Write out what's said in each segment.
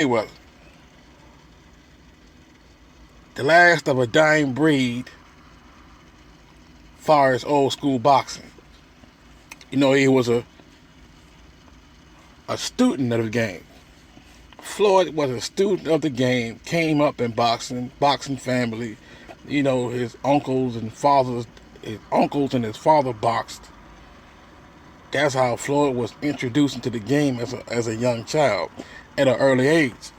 It was the last of a dying breed far as old school boxing. He was a student of the game. Floyd was a student of the game, came up in boxing family. His uncles and his father boxed. That's how Floyd was introduced into the game as a young child at an early age.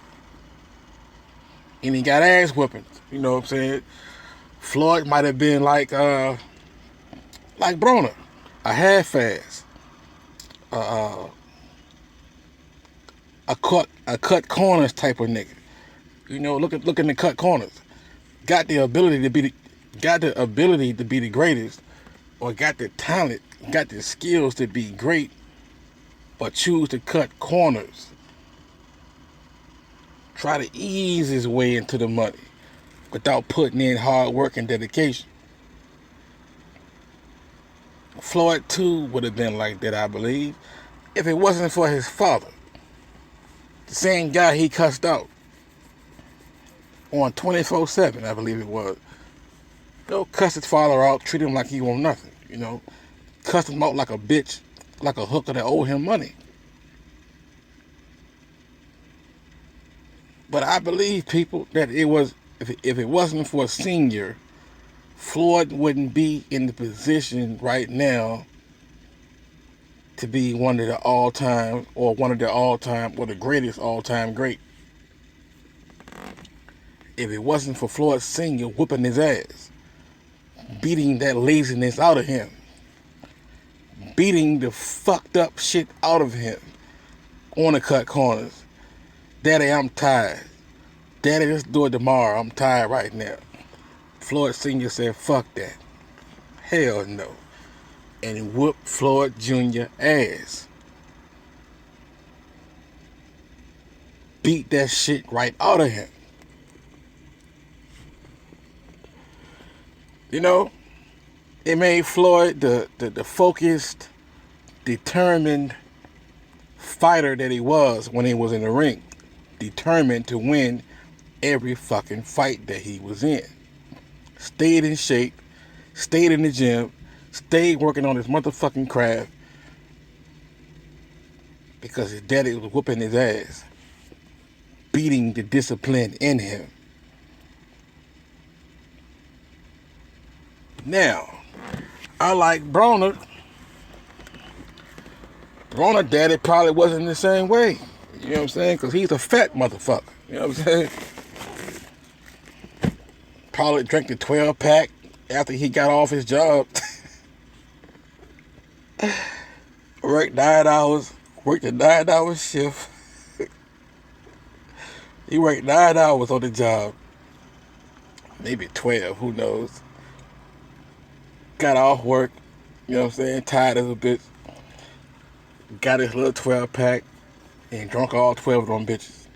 And he got ass whoopings. You know what I'm saying? Floyd might have been like Broner, a half-ass, a cut corners type of nigga. Looking to cut corners. Got the ability to be the greatest, or got the talent, got the skills to be great, but choose to cut corners. Try to ease his way into the money without putting in hard work and dedication. Floyd too would have been like that, I believe, if it wasn't for his father. The same guy he cussed out on 24/7, I believe it was. Cuss his father out, treat him like he won nothing. Cuss him out like a bitch, like a hooker that owed him money. But I believe, people, that if it wasn't for a senior, Floyd wouldn't be in the position right now to be one of the all-time, or the greatest all-time great. If it wasn't for Floyd Sr. whooping his ass, beating that laziness out of him, beating the fucked up shit out of him on the cut corners. Daddy, I'm tired. Daddy, let's do it tomorrow. I'm tired right now. Floyd Sr. said, fuck that. Hell no. And he whooped Floyd Jr. ass. Beat that shit right out of him. It made Floyd the focused, determined fighter that he was when he was in the ring. Determined to win every fucking fight that he was in. Stayed in shape, stayed in the gym, stayed working on his motherfucking craft because his daddy was whooping his ass, beating the discipline in him. Now, I like Broner. Broner daddy probably wasn't the same way. You know what I'm saying? Because he's a fat motherfucker. You know what I'm saying? Probably drank the 12-pack after he got off his job. Worked 9 hours. Worked a 9-hour shift. He worked 9 hours on the job. Maybe 12, who knows? Got off work, you know what I'm saying, tired as a bitch. Got his little 12-pack and drunk all 12 of them bitches.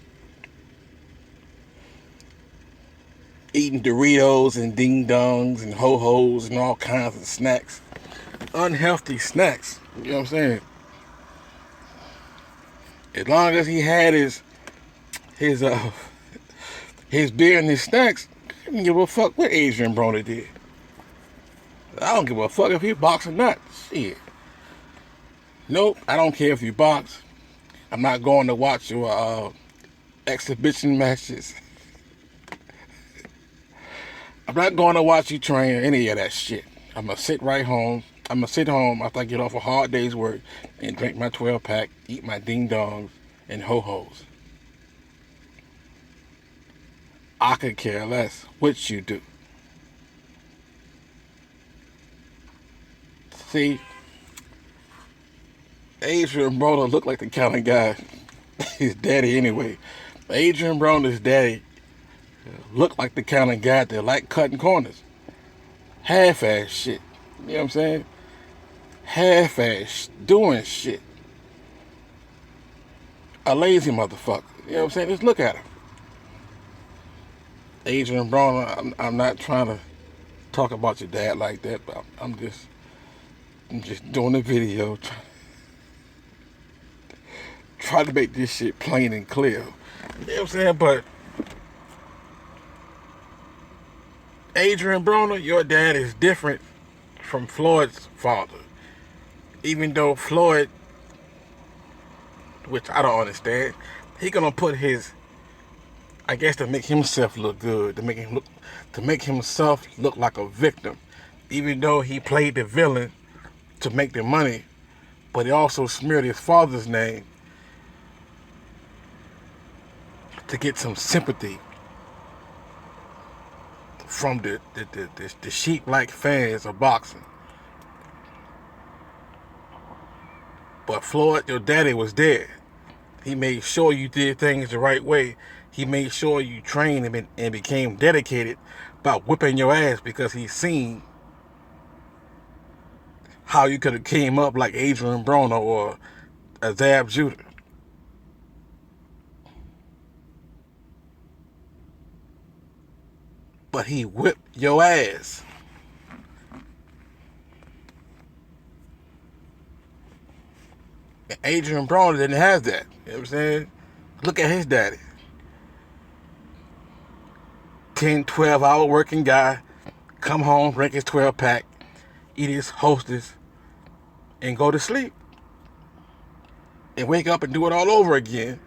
Eating Doritos and Ding Dongs and Ho-Hos and all kinds of snacks. Unhealthy snacks, you know what I'm saying? As long as he had his beer and his snacks, I didn't give a fuck what Adrian Broner did. I don't give a fuck if he box or not. Shit. Nope, I don't care if you box. I'm not going to watch your exhibition matches. I'm not going to watch you train or any of that shit. I'm going to sit home after I get off a hard day's work and drink my 12-pack, eat my Ding Dongs and Ho-Hos. I could care less what you do. See, Adrian Broner looked like the kind of guy, his daddy anyway. Adrian Broner's daddy looked like the kind of guy that liked cutting corners. Half-ass shit. You know what I'm saying? Half-ass doing shit. A lazy motherfucker. You know what I'm saying? Just look at him. Adrian Broner, I'm not trying to talk about your dad like that, but I'm just doing a video Try to make this shit plain and clear. You know what I'm saying? But Adrian Broner, your dad is different from Floyd's father. Even though Floyd, which I don't understand, he gonna put his, I guess, to make himself look good, to make himself look like a victim. Even though he played the villain to make the money, but he also smeared his father's name to get some sympathy from the sheep-like fans of boxing. But Floyd, your daddy, was there. He made sure you did things the right way. He made sure you trained him and became dedicated about whipping your ass because he seen how you could have came up like Adrian Broner or Azab Judah. But he whipped your ass. And Adrian Broner didn't have that. You know what I'm saying? Look at his daddy. 10, 12-hour working guy. Come home, drink his 12-pack, eat his Hostess, and go to sleep. And wake up and do it all over again.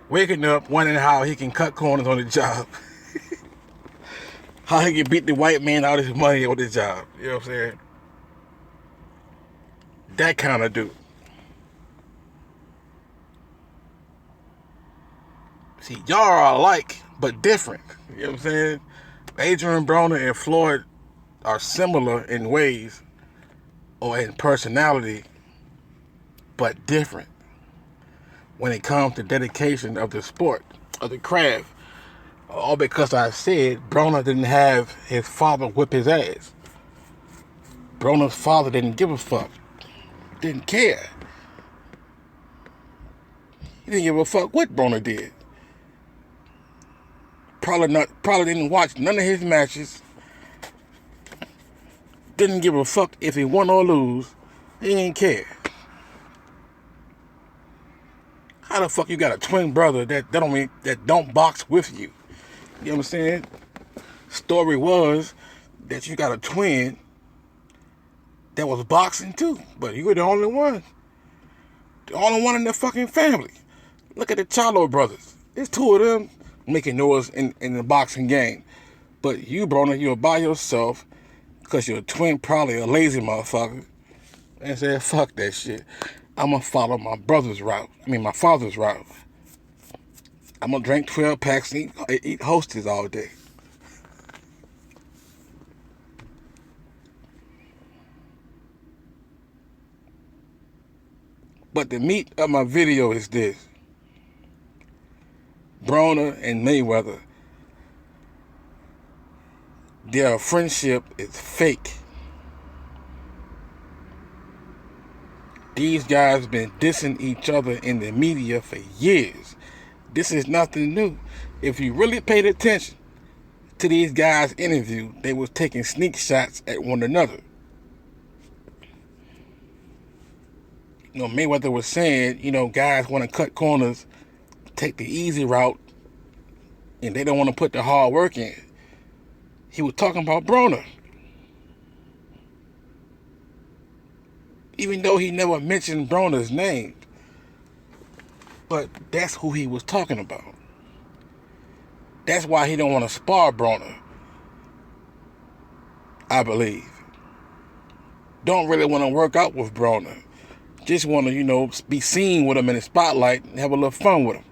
Waking up, wondering how he can cut corners on the job. How he can beat the white man out of his money on the job. You know what I'm saying? That kind of dude. See, y'all are alike, but different. You know what I'm saying? Adrian Broner and Floyd are similar in ways or in personality, but different when it comes to dedication of the sport, of the craft. All because I said Broner didn't have his father whip his ass. Broner's father didn't give a fuck. Didn't care. He didn't give a fuck what Broner did. Probably didn't watch none of his matches. Didn't give a fuck if he won or lose. He didn't care. How the fuck you got a twin brother that don't box with you? You know what I'm saying? Story was that you got a twin that was boxing too, but you were the only one. The only one in the fucking family. Look at the Charlo brothers. There's two of them making noise in the boxing game. But you, Broner, you're by yourself because your twin probably a lazy motherfucker and said, fuck that shit. I'm going to follow my father's route. I'm going to drink 12 packs and eat Hostess all day. But the meat of my video is this. Broner and Mayweather, their friendship is fake. These guys been dissing each other in the media for years. This is nothing new. If you really paid attention to these guys' interview, they was taking sneak shots at one another. You know, Mayweather was saying, you know, guys want to cut corners, take the easy route, and they don't want to put the hard work in. He was talking about Broner. Even though he never mentioned Broner's name. But that's who he was talking about. That's why he don't want to spar Broner, I believe. Don't really want to work out with Broner. Just want to, you know, be seen with him in the spotlight and have a little fun with him.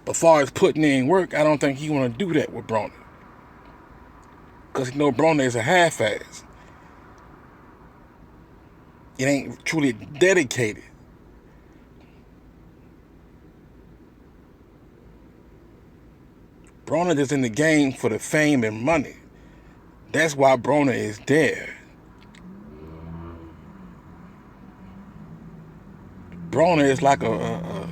But as far as putting in work, I don't think he want to do that with Broner. Because you know Broner is a half-ass. It ain't truly dedicated. Broner is in the game for the fame and money. That's why Broner is there. Broner is like a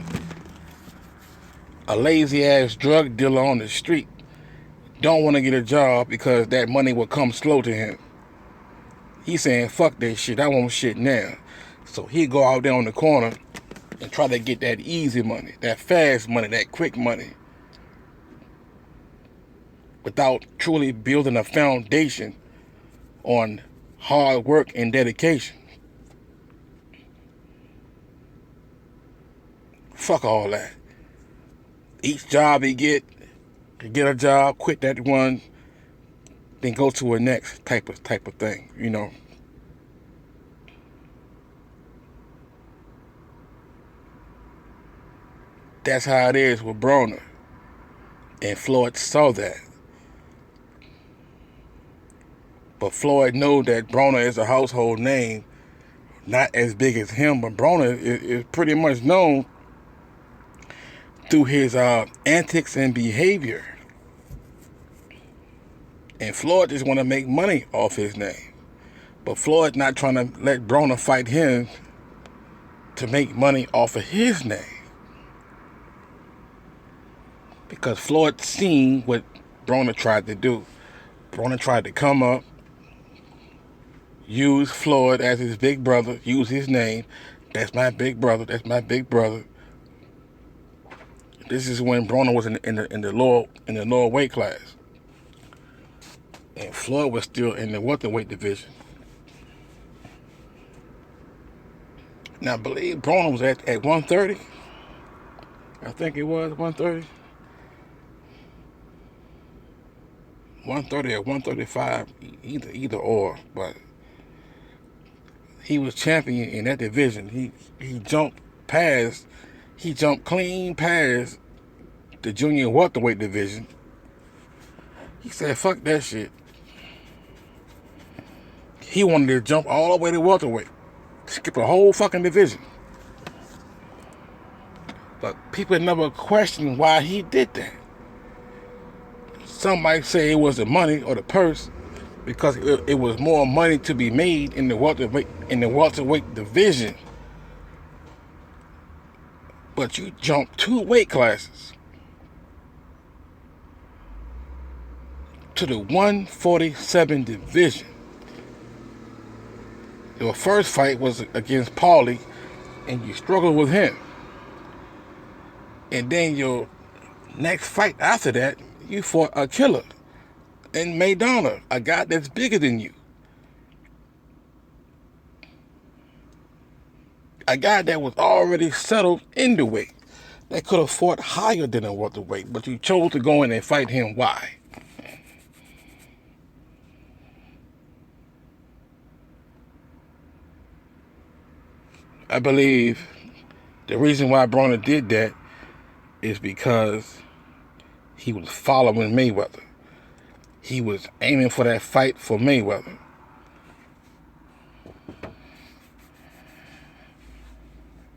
lazy-ass drug dealer on the street. Don't want to get a job because that money will come slow to him. He's saying, fuck that shit, I want shit now. So he go out there on the corner and try to get that easy money, that fast money, that quick money, without truly building a foundation on hard work and dedication. Fuck all that. Each job he get a job, quit that one, then go to a next type of thing, you know. That's how it is with Broner. And Floyd saw that. But Floyd know that Broner is a household name, not as big as him, but Broner is pretty much known through his antics and behavior. And Floyd just want to make money off his name. But Floyd not trying to let Broner fight him to make money off of his name. Because Floyd seen what Broner tried to do. Broner tried to come up, use Floyd as his big brother, use his name. That's my big brother. That's my big brother. This is when Broner was in the lower weight class, and Floyd was still in the welterweight division. Now I believe Broner was at 130. I think it was 130. 130 or 135, either or, but he was champion in that division. He jumped clean past the junior welterweight division. He said, fuck that shit. He wanted to jump all the way to welterweight. Skip a whole fucking division. But people never questioned why he did that. Some might say it was the money or the purse, because it was more money to be made in the welterweight division. But you jumped 2 weight classes to the 147 division. Your first fight was against Paulie, and you struggled with him. And then your next fight after that, you fought a killer in Maidana, a guy that's bigger than you. A guy that was already settled in the weight, that could have fought higher than a welterweight, but you chose to go in and fight him. Why? I believe the reason why Broner did that is because he was following Mayweather. He was aiming for that fight for Mayweather.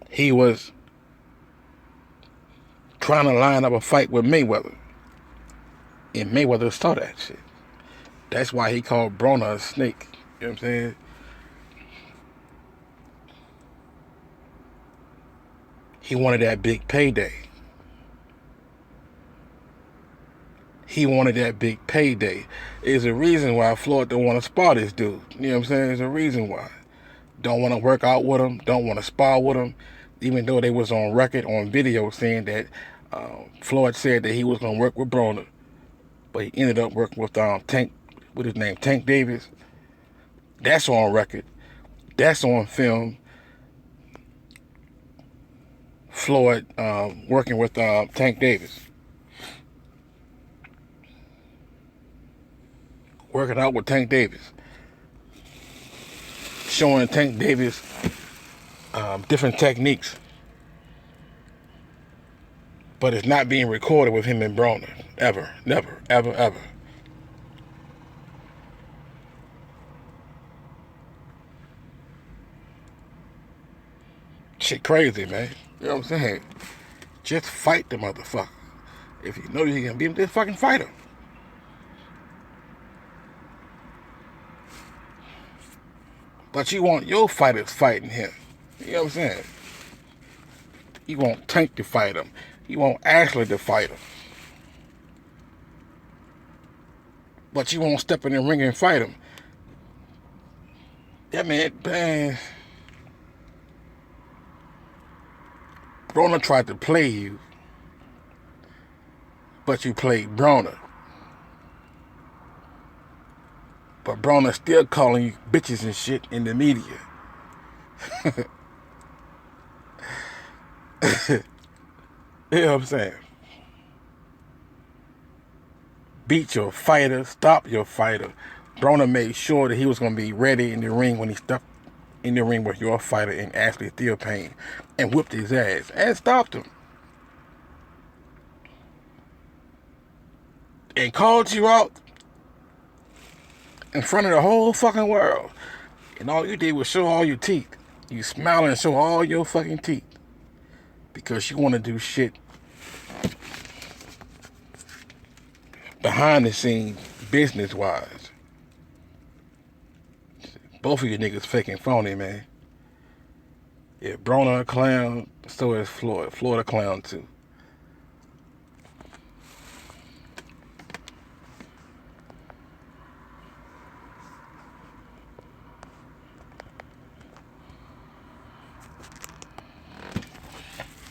He was trying to line up a fight with Mayweather. And Mayweather saw that shit. That's why he called Broner a snake. You know what I'm saying? He wanted that big payday. He wanted that big payday. There's a reason why Floyd don't want to spar this dude. You know what I'm saying? There's a reason why. Don't want to work out with him. Don't want to spar with him. Even though they was on record, on video, saying that Floyd said that he was going to work with Broner. But he ended up working with Tank, with his name, Tank Davis. That's on record. That's on film. Floyd working with Tank Davis. Working out with Tank Davis. Showing Tank Davis different techniques. But it's not being recorded with him and Broner. Ever. Never. Ever. Ever. Shit crazy, man. You know what I'm saying? Just fight the motherfucker. If you know you're gonna beat him, just fucking fight him. But you want your fighters fighting him. You know what I'm saying? You want Tank to fight him. You want Ashley to fight him. But you won't step in the ring and fight him. That man, Broner tried to play you, but you played Broner. But Broner still calling you bitches and shit in the media. You know what I'm saying? Beat your fighter, stop your fighter. Broner made sure that he was going to be ready in the ring when he stepped in the ring with your fighter and Ashley Theophane and whipped his ass and stopped him. And called you out in front of the whole fucking world. And all you did was show all your teeth. You smile and show all your fucking teeth. Because you want to do shit behind the scenes, business-wise. Both of you niggas fake and phony, man. Yeah, Broner a clown, so is Floyd. Floyd a clown, too.